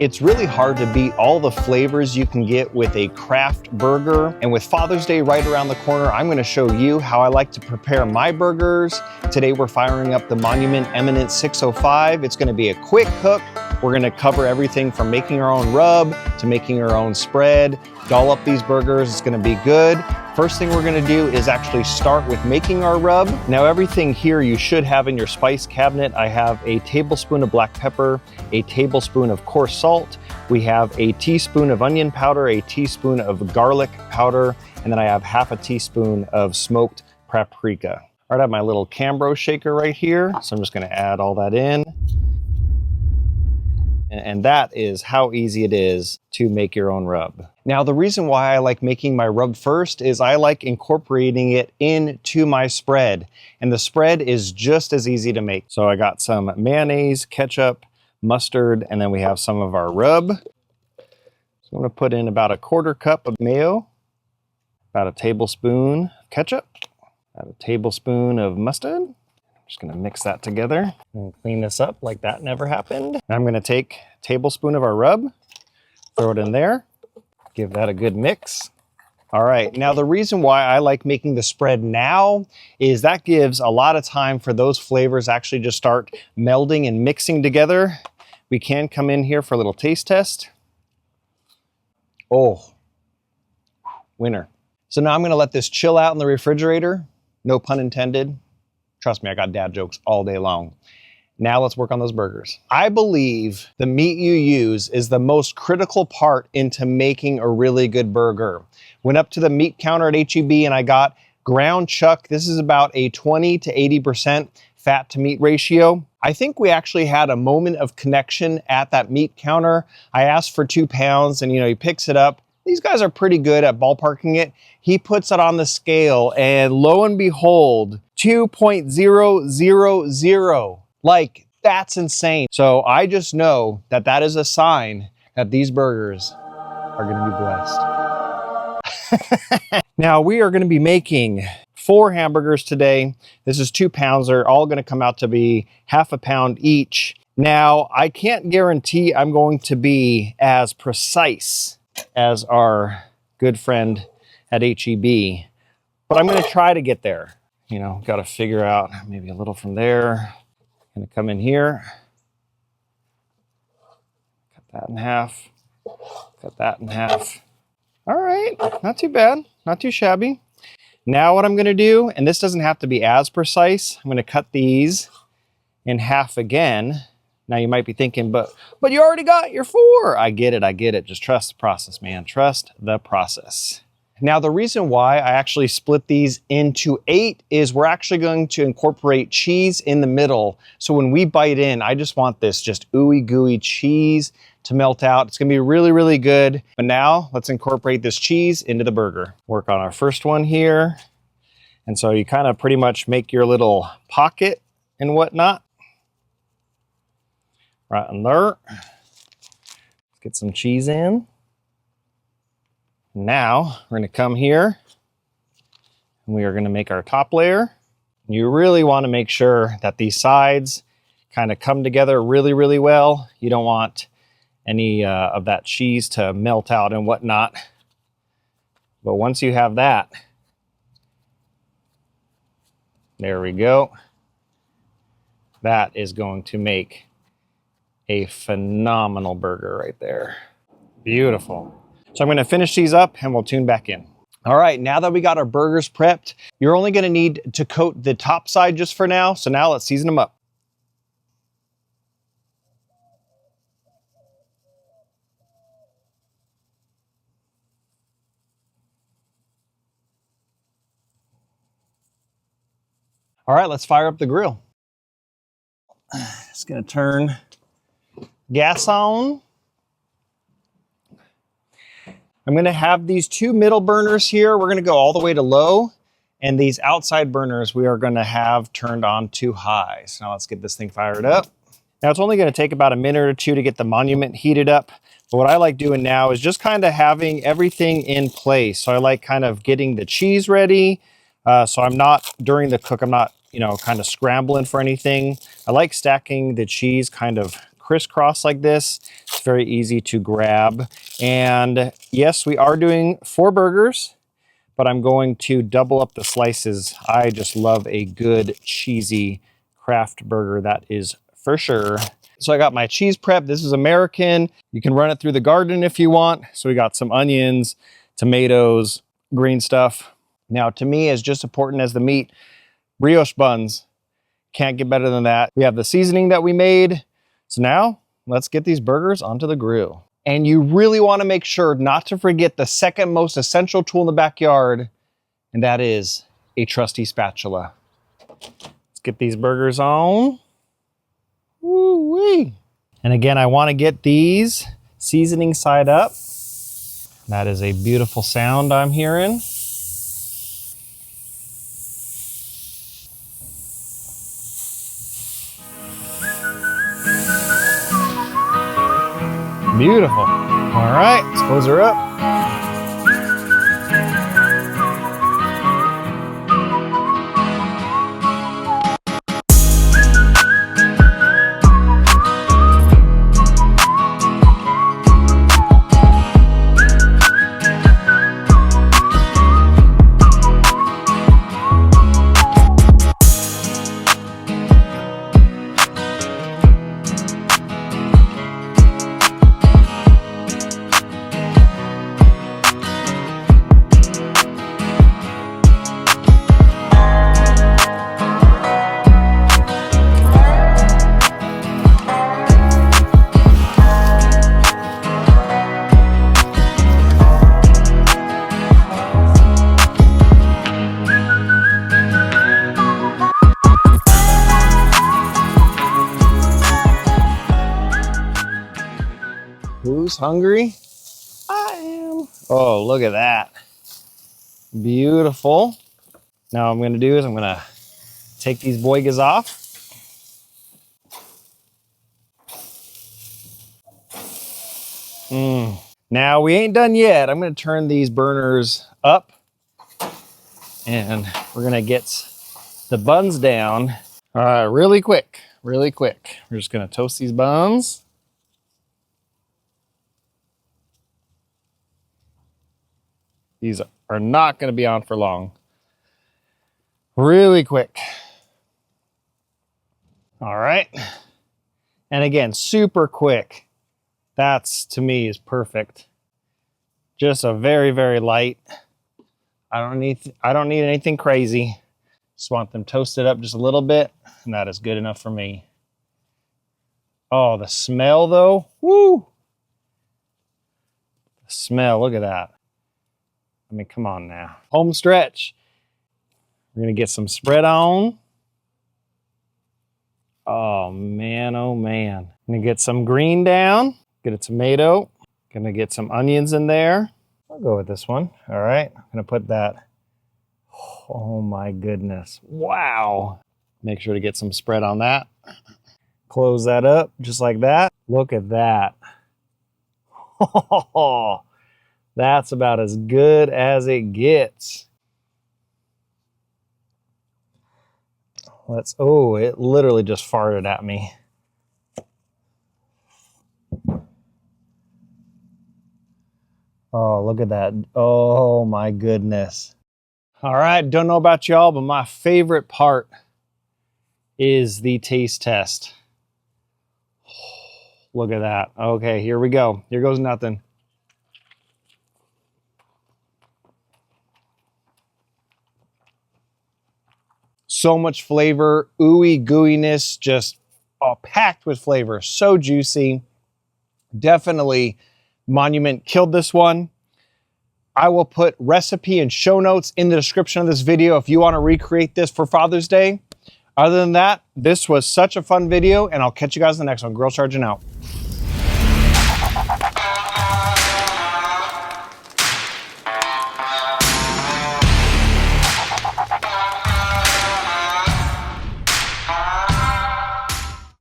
It's really hard to beat all the flavors you can get with a craft burger. And with Father's Day right around the corner, I'm gonna show you how I like to prepare my burgers. Today we're firing up the Monument Eminence 605. It's gonna be a quick cook. We're gonna cover everything from making our own rub to making our own spread. Doll up these burgers, it's gonna be good. First thing we're gonna do is actually start with making our rub. Now everything here you should have in your spice cabinet. I have a tablespoon of black pepper, a tablespoon of coarse salt. We have a teaspoon of onion powder, a teaspoon of garlic powder, and then I have half a teaspoon of smoked paprika. All right, I have my little Cambro shaker right here. So I'm just gonna add all that in. And that is how easy it is to make your own rub. Now, the reason why I like making my rub first is I like incorporating it into my spread. And the spread is just as easy to make. So I got some mayonnaise, ketchup, mustard, and then we have some of our rub. So I'm gonna put in about a 1/4 cup of mayo, about a tablespoon of ketchup, about a tablespoon of mustard. Just gonna mix that together and clean this up like that never happened. I'm gonna take a tablespoon of our rub, throw it in there, give that a good mix. All right, now the reason why I like making the spread now is that gives a lot of time for those flavors actually just start melding and mixing together. We can come in here for a little taste test. Oh, winner. So now I'm gonna let this chill out in the refrigerator, no pun intended. Trust me, I got dad jokes all day long. Now let's work on those burgers. I believe the meat you use is the most critical part into making a really good burger. Went up to the meat counter at H-E-B and I got ground chuck. This is about a 20 to 80% fat to meat ratio. I think we actually had a moment of connection at that meat counter. I asked for 2 pounds and he picks it up. These guys are pretty good at ballparking it. He puts it on the scale and lo and behold, 2.000. Like, that's insane. So I just know that that is a sign that these burgers are gonna be blessed. Now we are gonna be making 4 hamburgers today. This is 2 pounds. They're all gonna come out to be half a pound each. Now, I can't guarantee I'm going to be as precise as our good friend at H-E-B, but I'm gonna try to get there. Got to figure out maybe a little from there. Gonna come in here, cut that in half, cut that in half. All right, not too bad, not too shabby. Now what I'm gonna do, and this doesn't have to be as precise, I'm gonna cut these in half again. Now you might be thinking, but you already got your 4. I get it. Just trust the process, man. Trust the process. Now the reason why I actually split these into 8 is we're actually going to incorporate cheese in the middle. So when we bite in, I just want this just ooey gooey cheese to melt out. It's gonna be really, really good. But now let's incorporate this cheese into the burger. Work on our first one here. And so you kind of pretty much make your little pocket and whatnot. Right in there. Let's get some cheese in. Now we're gonna come here and we are gonna make our top layer. You really wanna make sure that these sides kind of come together really, really well. You don't want any of that cheese to melt out and whatnot. But once you have that, there we go. That is going to make a phenomenal burger right there. Beautiful. So I'm gonna finish these up and we'll tune back in. All right, now that we got our burgers prepped, you're only gonna need to coat the top side just for now. So now let's season them up. All right, let's fire up the grill. Just gonna turn gas on. I'm gonna have these 2 middle burners here. We're gonna go all the way to low, and these outside burners we are gonna have turned on to high. So now let's get this thing fired up. Now it's only gonna take about a minute or 2 to get the Monument heated up. But what I like doing now is just kind of having everything in place. So I like kind of getting the cheese ready. So I'm not, kind of scrambling for anything. I like stacking the cheese kind of crisscross like this. It's very easy to grab. And yes, we are doing 4 burgers, but I'm going to double up the slices. I just love a good cheesy Kraft burger, that is for sure. So I got my cheese prep. This is American. You can run it through the garden if you want. So we got some onions, tomatoes, green stuff. Now to me, as just important as the meat, brioche buns. Can't get better than that. We have the seasoning that we made. So now let's get these burgers onto the grill. And you really want to make sure not to forget the second most essential tool in the backyard, and that is a trusty spatula. Let's get these burgers on. Woo-wee. And again, I want to get these seasoning side up. That is a beautiful sound I'm hearing. Beautiful. All right, let's close her up. Who's hungry? I am. Oh, look at that. Beautiful. Now what I'm gonna do is I'm gonna take these boigas off. Now we ain't done yet. I'm gonna turn these burners up and we're gonna get the buns down. Really quick, really quick. We're just gonna toast these buns. These are not going to be on for long. Really quick. All right. And again, super quick. That's, to me, is perfect. Just a very, very light. I don't need anything crazy. Just want them toasted up just a little bit, and that is good enough for me. Oh, the smell though. Woo! The smell, look at that. I mean, come on now. Home stretch. We're going to get some spread on. Oh, man, oh, man. I'm going to get some green down. Get a tomato. Going to get some onions in there. I'll go with this one. All right. I'm going to put that. Oh, my goodness. Wow. Make sure to get some spread on that. Close that up just like that. Look at that. Oh, that's about as good as it gets. Oh, it literally just farted at me. Oh, look at that. Oh my goodness. All right, don't know about y'all, but my favorite part is the taste test. Look at that. Okay, here we go. Here goes nothing. So much flavor, ooey gooiness, just packed with flavor. So juicy. Definitely Monument killed this one. I will put recipe and show notes in the description of this video if you want to recreate this for Father's Day. Other than that, this was such a fun video, and I'll catch you guys in the next one. Grill Sergeant out.